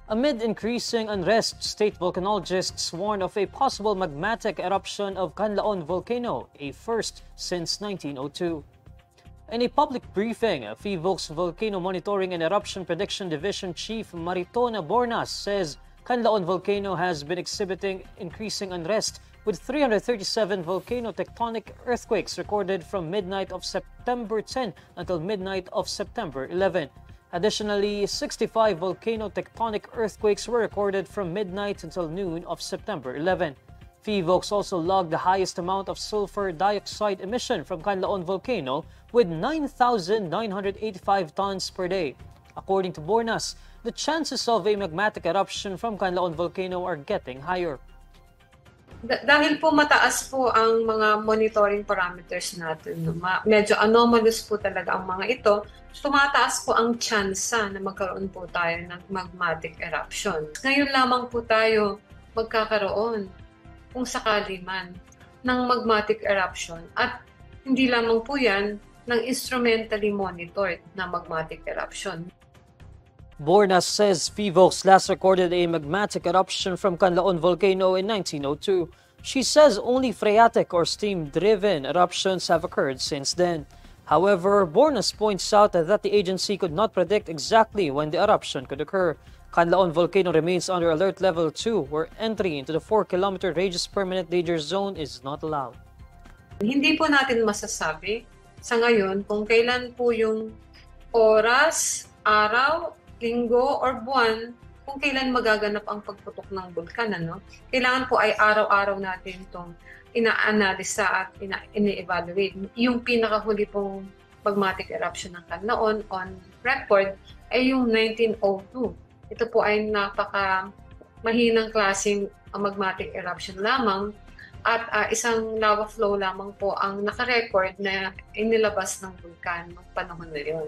Amid increasing unrest, state volcanologists warn of a possible magmatic eruption of Canlaon volcano, a first since 1902. In a public briefing, PHIVOLC's Volcano Monitoring and Eruption Prediction Division Chief Maritona Bornas says Canlaon volcano has been exhibiting increasing unrest with 337 volcano-tectonic earthquakes recorded from midnight of September 10 until midnight of September 11. Additionally, 65 volcano-tectonic earthquakes were recorded from midnight until noon of September 11. PHIVOLCS also logged the highest amount of sulfur dioxide emission from Canlaon volcano with 9,985 tons per day. According to Bornas, the chances of a magmatic eruption from Canlaon volcano are getting higher. Dahil po mataas po ang mga monitoring parameters natin, medyo anomalous po talaga ang mga ito, tumataas po ang tsansa na magkaroon po tayo ng magmatic eruption. Ngayon lamang po tayo magkakaroon, kung sakali man, ng magmatic eruption at hindi lamang po yan ng instrumentally monitored na magmatic eruption. Bornas says PHIVOLCS last recorded a magmatic eruption from Canlaon volcano in 1902. She says only phreatic or steam-driven eruptions have occurred since then. However, Bornas points out that the agency could not predict exactly when the eruption could occur. Canlaon volcano remains under alert level 2, where entry into the 4-kilometer radius permanent danger zone is not allowed. Hindi po natin masasabi sa ngayon kung kailan po yung oras, araw, linggo or buwan kung kailan magaganap ang pagputok ng bulkan. Kailangan po ay araw-araw natin itong ina-analisa at ina-evaluate. Yung pinakahuli pong magmatic eruption ng Canlaon on record ay yung 1902. Ito po ay napaka mahinang klaseng magmatic eruption lamang at isang lava flow lamang po ang nakarecord na inilabas ng bulkan noong panahon na yun.